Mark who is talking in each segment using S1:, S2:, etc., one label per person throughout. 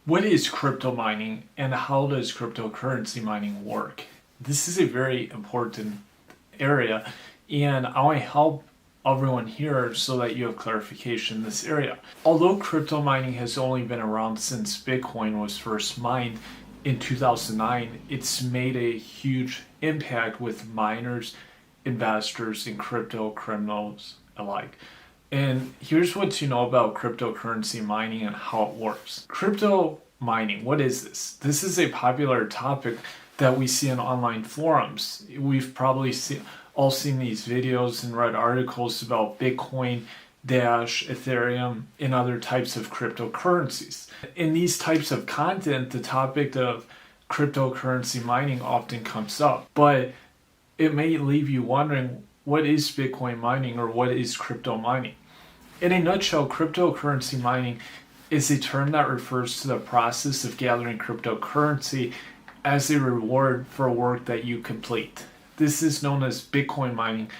S1: What is crypto mining and how does cryptocurrency mining work? This is a very important area and I want to help everyone here so that you have clarification in this area. Although crypto mining has only been around since Bitcoin was first mined in 2009, it's made a huge impact with miners, investors, and crypto criminals alike. And here's what to know about cryptocurrency mining and how it works. Crypto mining, what is this? This is a popular topic that we see in online forums. We've probably all seen these videos and read articles about Bitcoin, Dash, Ethereum, and other types of cryptocurrencies. In these types of content, the topic of cryptocurrency mining often comes up, but it may leave you wondering, what is Bitcoin mining or what is crypto mining? In a nutshell, cryptocurrency mining is a term that refers to the process of gathering cryptocurrency as a reward for work that you complete. This is known as Bitcoin mining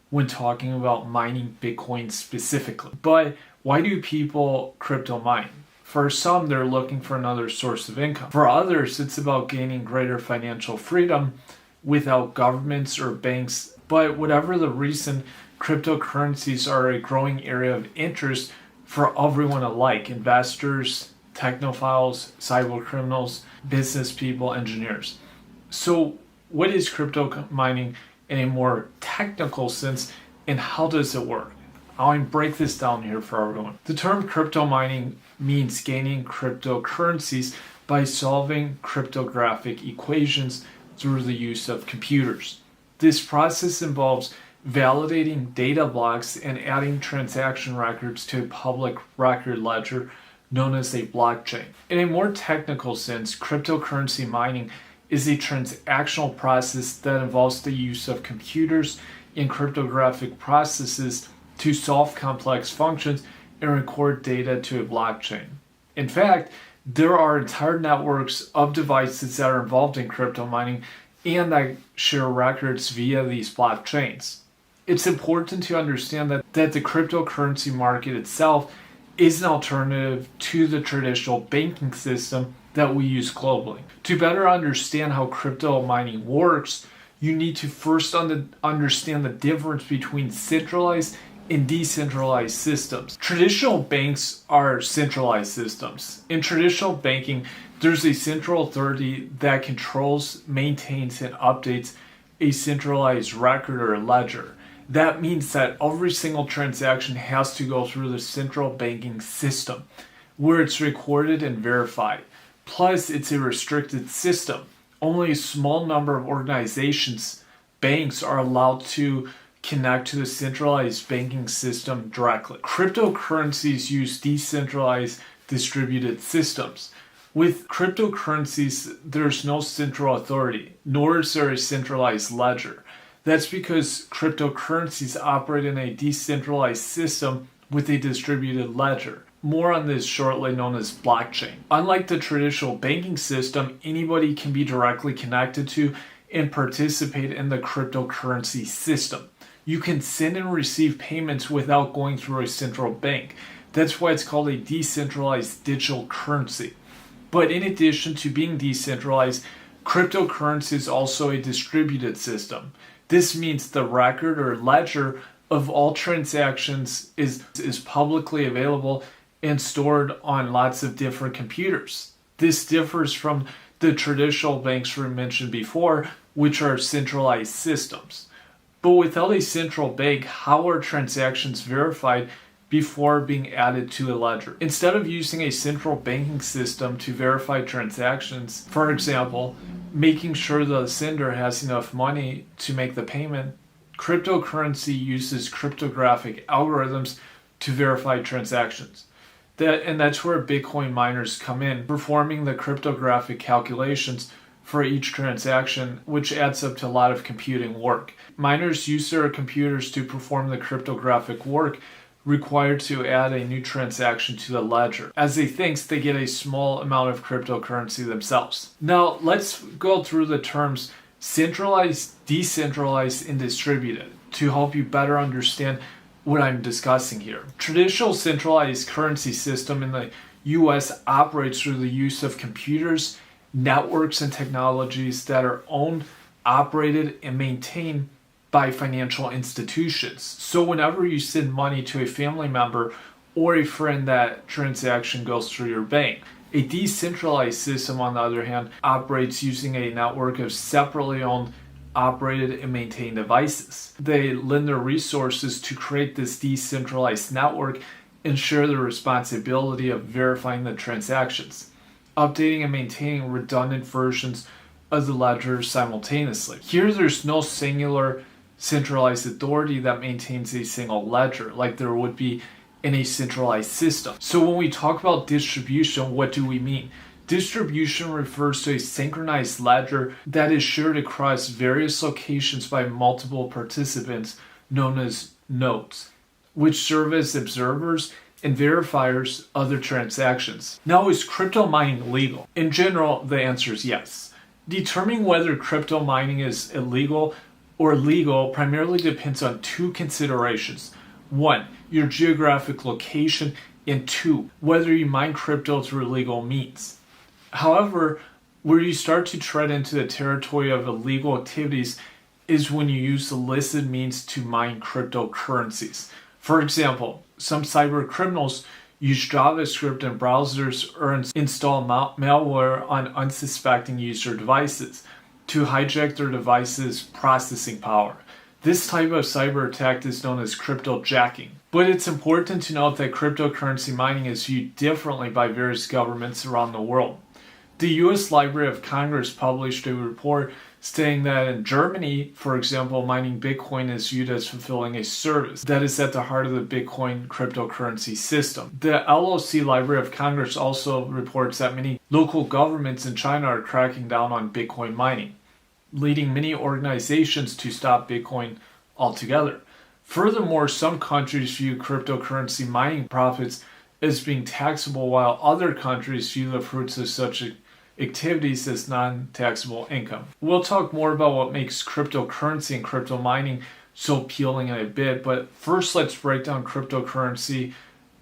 S1: when talking about mining Bitcoin specifically. But why do people crypto mine? For some, they're looking for another source of income. For others, it's about gaining greater financial freedom without governments or banks. But whatever the reason, cryptocurrencies are a growing area of interest for everyone alike: investors, technophiles, cybercriminals, business people, engineers. So what is crypto mining in a more technical sense, and how does it work? I'll break this down here for everyone. The term crypto mining means gaining cryptocurrencies by solving cryptographic equations through the use of computers. This process involves validating data blocks and adding transaction records to a public record ledger known as a blockchain. In a more technical sense, cryptocurrency mining is a transactional process that involves the use of computers and cryptographic processes to solve complex functions and record data to a blockchain. In fact, there are entire networks of devices that are involved in crypto mining and that share records via these blockchains. It's important to understand that the cryptocurrency market itself is an alternative to the traditional banking system that we use globally. To better understand how crypto mining works, you need to first understand the difference between centralized and decentralized systems. Traditional banks are centralized systems. In traditional banking, there's a central authority that controls, maintains, and updates a centralized record or ledger. That means that every single transaction has to go through the central banking system, where it's recorded and verified. Plus, it's a restricted system. Only a small number of organizations, banks, are allowed to connect to the centralized banking system directly. Cryptocurrencies use decentralized distributed systems. With cryptocurrencies, there's no central authority, nor is there a centralized ledger. That's because cryptocurrencies operate in a decentralized system with a distributed ledger. More on this shortly, known as blockchain. Unlike the traditional banking system, anybody can be directly connected to and participate in the cryptocurrency system. You can send and receive payments without going through a central bank. That's why it's called a decentralized digital currency. But in addition to being decentralized, cryptocurrency is also a distributed system. This means the record or ledger of all transactions is publicly available and stored on lots of different computers. This differs from the traditional banks we mentioned before, which are centralized systems. But without a central bank, how are transactions verified before being added to a ledger? Instead of using a central banking system to verify transactions, for example, making sure the sender has enough money to make the payment, cryptocurrency uses cryptographic algorithms to verify transactions. That's where Bitcoin miners come in, performing the cryptographic calculations for each transaction, which adds up to a lot of computing work. Miners use their computers to perform the cryptographic work required to add a new transaction to the ledger. As they think, they get a small amount of cryptocurrency themselves. Now, let's go through the terms centralized, decentralized, and distributed to help you better understand what I'm discussing here. Traditional centralized currency system in the US operates through the use of computers, networks, and technologies that are owned, operated, and maintained by financial institutions. So whenever you send money to a family member or a friend, that transaction goes through your bank. A decentralized system, on the other hand, operates using a network of separately owned, operated, and maintained devices. They lend their resources to create this decentralized network and share the responsibility of verifying the transactions, updating and maintaining redundant versions of the ledger simultaneously. Here, there's no singular centralized authority that maintains a single ledger like there would be in a centralized system. So when we talk about distribution, what do we mean? Distribution refers to a synchronized ledger that is shared across various locations by multiple participants, known as nodes, which serve as observers and verifiers of their transactions. Now, is crypto mining legal? In general, the answer is yes. Determining whether crypto mining is illegal or legal primarily depends on two considerations. One, your geographic location, and two, whether you mine crypto through legal means. However, where you start to tread into the territory of illegal activities is when you use illicit means to mine cryptocurrencies. For example, some cybercriminals use JavaScript in browsers or install malware on unsuspecting user devices to hijack their device's processing power. This type of cyber attack is known as cryptojacking. But it's important to note that cryptocurrency mining is viewed differently by various governments around the world. The US Library of Congress published a report stating that in Germany, for example, mining Bitcoin is viewed as fulfilling a service that is at the heart of the Bitcoin cryptocurrency system. The LOC Library of Congress also reports that many local governments in China are cracking down on Bitcoin mining, leading many organizations to stop Bitcoin altogether. Furthermore, some countries view cryptocurrency mining profits as being taxable, while other countries view the fruits of such activities as non-taxable income. We'll talk more about what makes cryptocurrency and crypto mining so appealing in a bit, but first let's break down cryptocurrency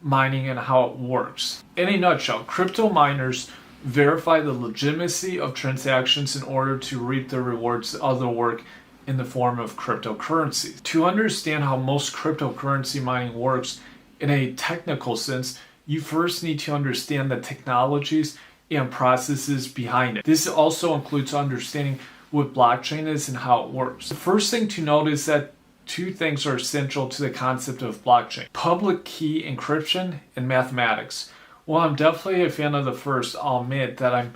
S1: mining and how it works. In a nutshell, crypto miners verify the legitimacy of transactions in order to reap the rewards of their work in the form of cryptocurrencies. To understand how most cryptocurrency mining works in a technical sense, you first need to understand the technologies and processes behind it. This also includes understanding what blockchain is and how it works. The first thing to note is that two things are essential to the concept of blockchain: public key encryption and mathematics. While I'm definitely a fan of the first, I'll admit that I'm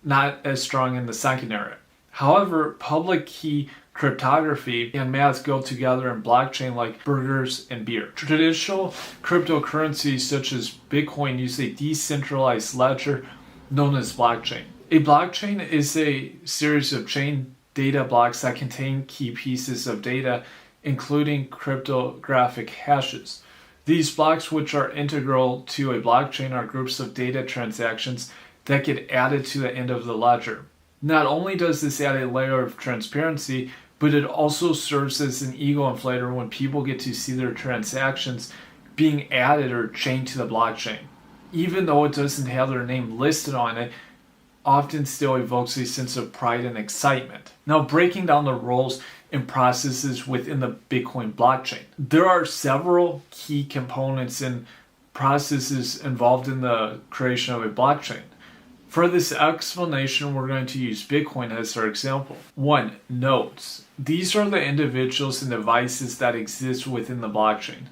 S1: not as strong in the second area. However, public key cryptography and math go together in blockchain like burgers and beer. Traditional cryptocurrencies such as Bitcoin use a decentralized ledger known as blockchain. A blockchain is a series of chain data blocks that contain key pieces of data, including cryptographic hashes. These blocks, which are integral to a blockchain, are groups of data transactions that get added to the end of the ledger. Not only does this add a layer of transparency, but it also serves as an ego inflator when people get to see their transactions being added or chained to the blockchain. Even though it doesn't have their name listed on it, often still evokes a sense of pride and excitement. Now, breaking down the roles and processes within the Bitcoin blockchain. There are several key components and processes involved in the creation of a blockchain. For this explanation, we're going to use Bitcoin as our example. 1. Nodes. These are the individuals and devices that exist within the blockchain,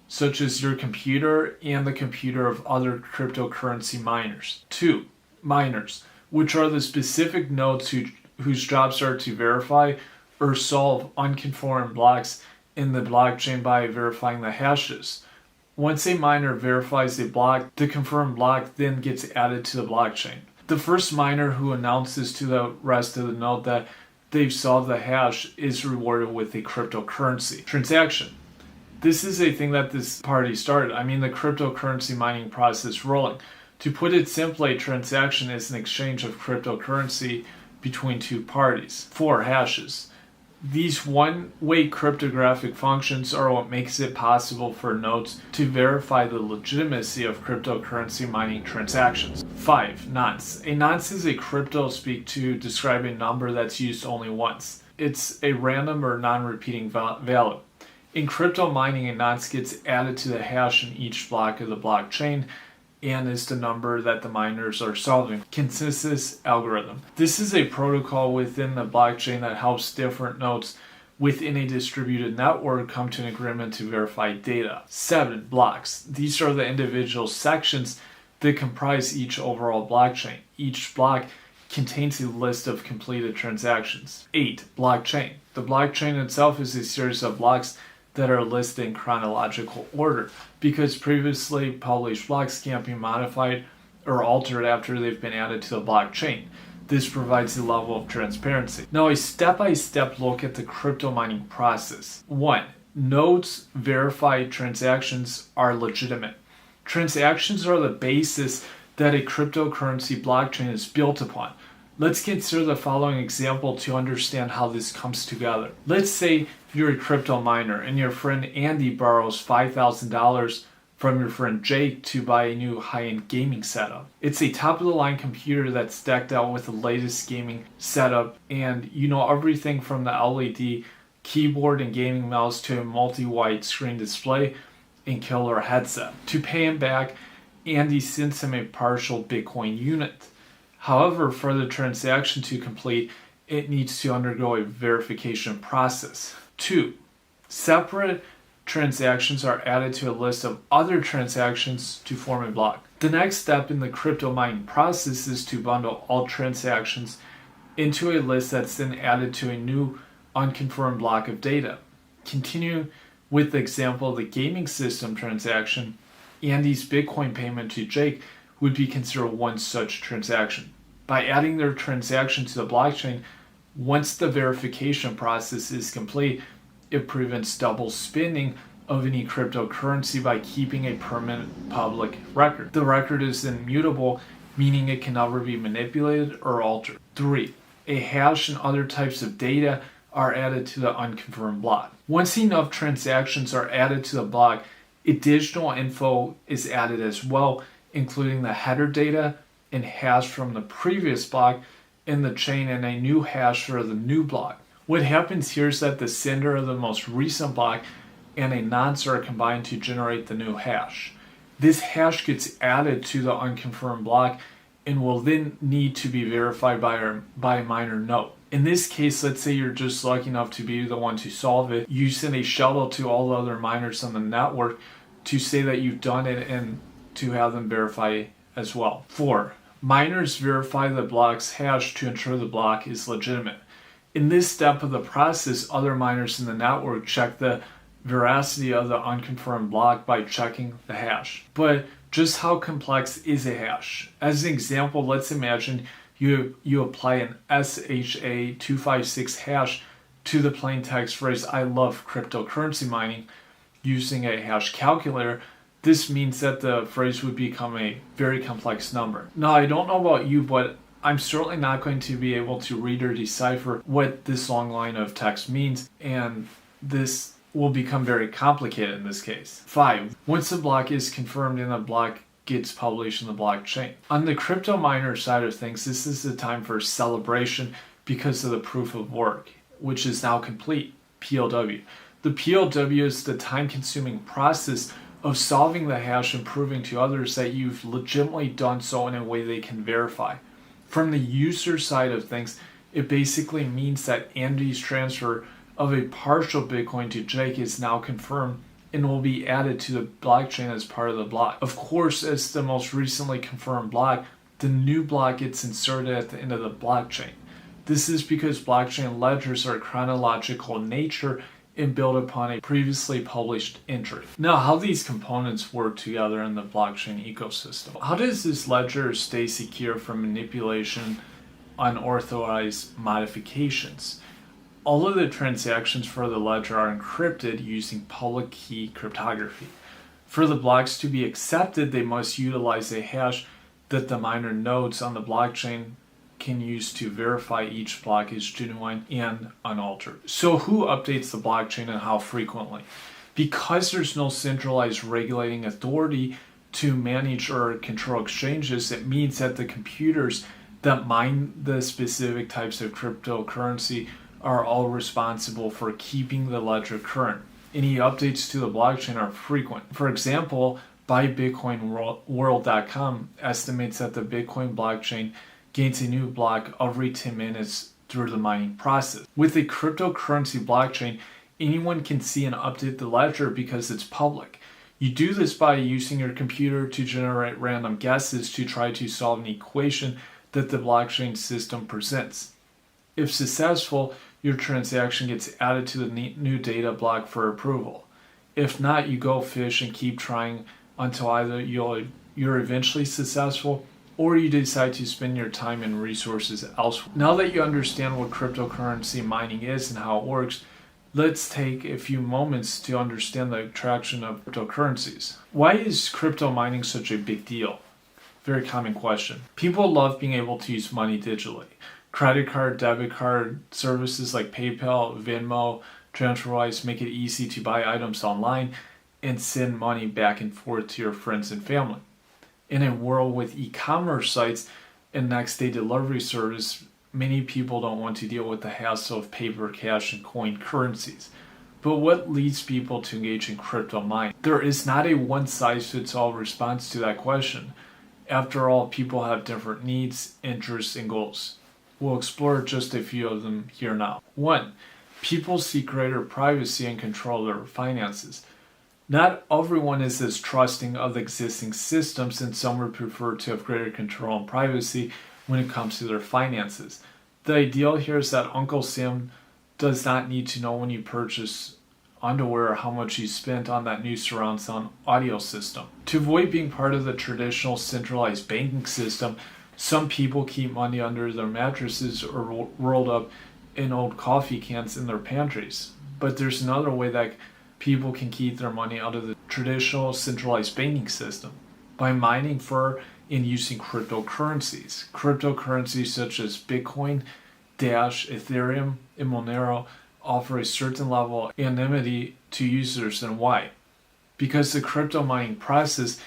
S1: such as your computer and the computer of other cryptocurrency miners. 2. Miners, which are the specific nodes whose jobs are to verify or solve unconformed blocks in the blockchain by verifying the hashes. Once a miner verifies a block, the confirmed block then gets added to the blockchain. The first miner who announces to the rest of the node that they've solved the hash is rewarded with a cryptocurrency transaction. This is a thing that this party started. The cryptocurrency mining process rolling. To put it simply, a transaction is an exchange of cryptocurrency between two parties. 4. Hashes. These one-way cryptographic functions are what makes it possible for nodes to verify the legitimacy of cryptocurrency mining transactions. 5. Nonce. A nonce is a crypto speak to describe a number that's used only once. It's a random or non-repeating value. In crypto mining, a nonce gets added to the hash in each block of the blockchain and is the number that the miners are solving. Consensus algorithm. This is a protocol within the blockchain that helps different nodes within a distributed network come to an agreement to verify data. 7. Blocks. These are the individual sections that comprise each overall blockchain. Each block contains a list of completed transactions. 8. Blockchain. The blockchain itself is a series of blocks that are listed in chronological order because previously published blocks can't be modified or altered after they've been added to the blockchain. This provides a level of transparency. Now, a step-by-step look at the crypto mining process. 1. Nodes verify transactions are legitimate. Transactions are the basis that a cryptocurrency blockchain is built upon. Let's consider the following example to understand how this comes together. Let's say you're a crypto miner and your friend Andy borrows $5,000 from your friend Jake to buy a new high-end gaming setup. It's a top-of-the-line computer that's decked out with the latest gaming setup, and you know everything from the LED keyboard and gaming mouse to a multi-wide screen display and killer headset. To pay him back, Andy sends him a partial Bitcoin unit. However, for the transaction to complete, it needs to undergo a verification process. 2. Separate transactions are added to a list of other transactions to form a block. The next step in the crypto mining process is to bundle all transactions into a list that's then added to a new unconfirmed block of data. Continue with the example of the gaming system transaction. Andy's Bitcoin payment to Jake would be considered one such transaction. By adding their transaction to the blockchain, once the verification process is complete, it prevents double spending of any cryptocurrency by keeping a permanent public record. The record is immutable, meaning it can never be manipulated or altered. 3. A hash and other types of data are added to the unconfirmed block. Once enough transactions are added to the block, additional info is added as well, including the header data and hash from the previous block in the chain and a new hash for the new block. What happens here is that the sender of the most recent block and a nonce are combined to generate the new hash. This hash gets added to the unconfirmed block and will then need to be verified by a miner node. In this case, let's say you're just lucky enough to be the one to solve it. You send a shuttle to all the other miners on the network to say that you've done it and to have them verify as well. 4. Miners verify the block's hash to ensure the block is legitimate. In this step of the process, other miners in the network check the veracity of the unconfirmed block by checking the hash. But just how complex is a hash? As an example, let's imagine you apply an SHA-256 hash to the plain text phrase, "I love cryptocurrency mining," using a hash calculator. This means that the phrase would become a very complex number. Now, I don't know about you, but I'm certainly not going to be able to read or decipher what this long line of text means, and this will become very complicated in this case. 5. Once the block is confirmed and the block gets published in the blockchain. On the crypto miner side of things, this is the time for celebration because of the proof of work, which is now complete, POW. The POW is the time-consuming process of solving the hash and proving to others that you've legitimately done so in a way they can verify. From the user side of things, it basically means that Andy's transfer of a partial Bitcoin to Jake is now confirmed and will be added to the blockchain as part of the block. Of course, as the most recently confirmed block, the new block gets inserted at the end of the blockchain. This is because blockchain ledgers are chronological in nature and built upon a previously published entry. Now, how these components work together in the blockchain ecosystem. How does this ledger stay secure from manipulation, unauthorized modifications? All of the transactions for the ledger are encrypted using public key cryptography. For the blocks to be accepted, they must utilize a hash that the miner nodes on the blockchain can use to verify each block is genuine and unaltered. So who updates the blockchain and how frequently? Because there's no centralized regulating authority to manage or control exchanges, it means that the computers that mine the specific types of cryptocurrency are all responsible for keeping the ledger current. Any updates to the blockchain are frequent. For example, BuyBitcoinWorld.com estimates that the Bitcoin blockchain gains a new block every 10 minutes through the mining process. With a cryptocurrency blockchain, anyone can see and update the ledger because it's public. You do this by using your computer to generate random guesses to try to solve an equation that the blockchain system presents. If successful, your transaction gets added to the new data block for approval. If not, you go fish and keep trying until either you're eventually successful or you decide to spend your time and resources elsewhere. Now that you understand what cryptocurrency mining is and how it works, let's take a few moments to understand the attraction of cryptocurrencies. Why is crypto mining such a big deal? Very common question. People love being able to use money digitally. Credit card, debit card services like PayPal, Venmo, TransferWise make it easy to buy items online and send money back and forth to your friends and family. In a world with e-commerce sites and next day delivery service, many people don't want to deal with the hassle of paper, cash, and coin currencies. But what leads people to engage in crypto mining? There is not a one-size-fits-all response to that question. After all, people have different needs, interests, and goals. We'll explore just a few of them here now. 1. People seek greater privacy and control their finances. Not everyone is as trusting of the existing systems, and some would prefer to have greater control and privacy when it comes to their finances. The ideal here is that Uncle Sam does not need to know when you purchase underwear or how much you spent on that new surround sound audio system. To avoid being part of the traditional centralized banking system, some people keep money under their mattresses or rolled up in old coffee cans in their pantries. But there's another way that people can keep their money out of the traditional centralized banking system: by mining for and using cryptocurrencies. Cryptocurrencies such as Bitcoin, Dash, Ethereum, and Monero offer a certain level of anonymity to users. And why? Because the crypto mining process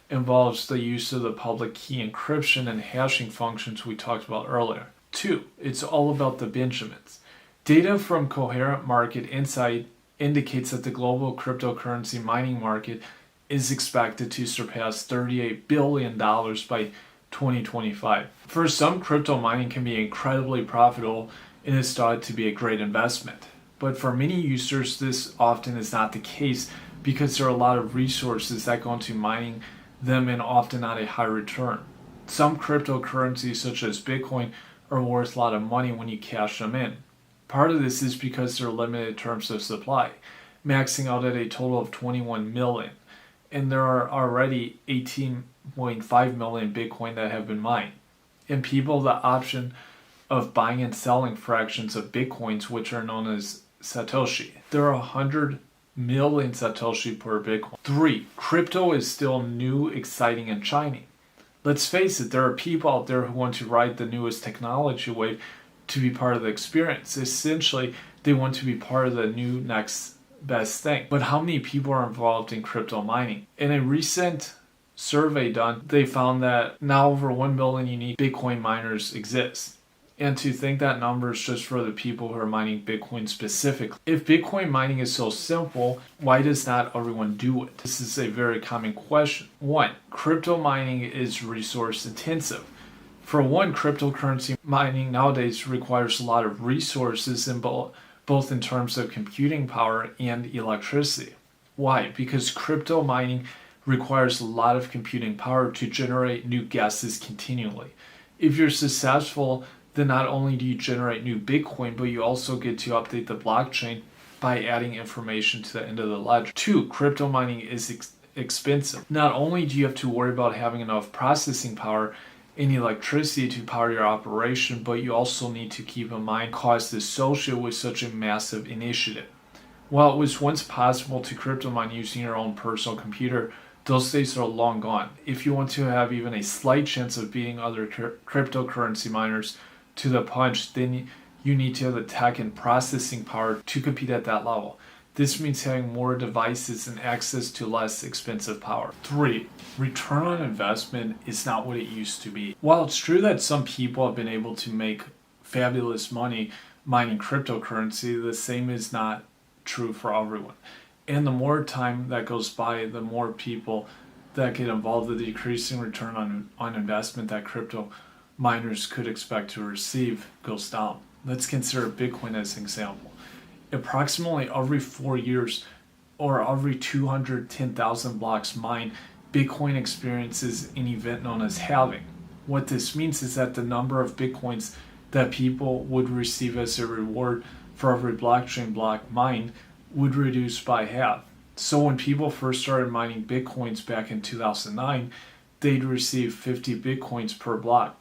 S1: involves the use of the public key encryption and hashing functions we talked about earlier. 2. It's all about the Benjamins. Data from Coherent Market Insight indicates that the global cryptocurrency mining market is expected to surpass $38 billion by 2025. For some, crypto mining can be incredibly profitable and is thought to be a great investment. But for many users, this often is not the case because there are a lot of resources that go into mining them and often not a high return. Some cryptocurrencies such as Bitcoin are worth a lot of money when you cash them in. Part of this is because they're limited terms of supply, maxing out at a total of 21 million. And there are already 18.5 million Bitcoin that have been mined. And people have the option of buying and selling fractions of Bitcoins, which are known as Satoshi. There are 100 million Satoshi per Bitcoin. 3. Crypto is still new, exciting, and shiny. Let's face it, there are people out there who want to ride the newest technology wave to be part of the experience. Essentially, they want to be part of the new next best thing. But how many people are involved in crypto mining? In a recent survey done, they found that now over 1 million unique Bitcoin miners exist. And to think that number is just for the people who are mining Bitcoin specifically. If Bitcoin mining is so simple, why does not everyone do it? This is a very common question. 1. Crypto mining is resource intensive. For one, cryptocurrency mining nowadays requires a lot of resources in both in terms of computing power and electricity. Why? Because crypto mining requires a lot of computing power to generate new guesses continually. If you're successful, then not only do you generate new Bitcoin, but you also get to update the blockchain by adding information to the end of the ledger. 2. Crypto mining is expensive. Not only do you have to worry about having enough processing power and electricity to power your operation, but you also need to keep in mind costs associated with such a massive initiative. While it was once possible to crypto mine using your own personal computer those days are long gone. If you want to have even a slight chance of beating other cryptocurrency miners to the punch, then you need to have the tech and processing power to compete at that level. This means having more devices and access to less expensive power. 3. Return on investment is not what it used to be. While it's true that some people have been able to make fabulous money mining cryptocurrency, the same is not true for everyone. And the more time that goes by, the more people that get involved, the decreasing return on investment that crypto miners could expect to receive goes down. Let's consider Bitcoin as an example. Approximately every 4 years or every 210,000 blocks mined, Bitcoin experiences an event known as halving. What this means is that the number of Bitcoins that people would receive as a reward for every blockchain block mined would reduce by half. So when people first started mining Bitcoins back in 2009, they'd receive 50 Bitcoins per block.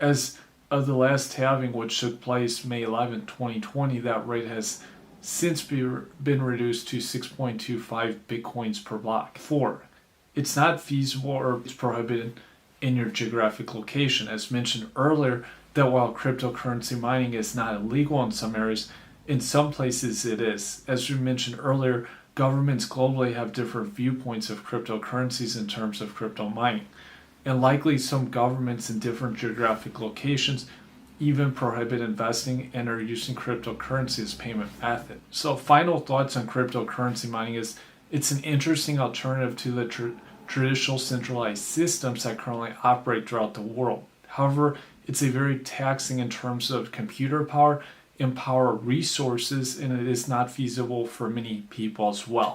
S1: As of the last halving, which took place May 11, 2020, that rate has since been reduced to 6.25 Bitcoins per block. 4. It's not feasible or it's prohibited in your geographic location. As mentioned earlier, that while cryptocurrency mining is not illegal in some areas, in some places it is. As we mentioned earlier, governments globally have different viewpoints of cryptocurrencies in terms of crypto mining. And likely some governments in different geographic locations even prohibit investing and are using cryptocurrency as payment method. So final thoughts on cryptocurrency mining is it's an interesting alternative to the traditional centralized systems that currently operate throughout the world. However, it's a very taxing in terms of computer power and power resources, and it is not feasible for many people as well.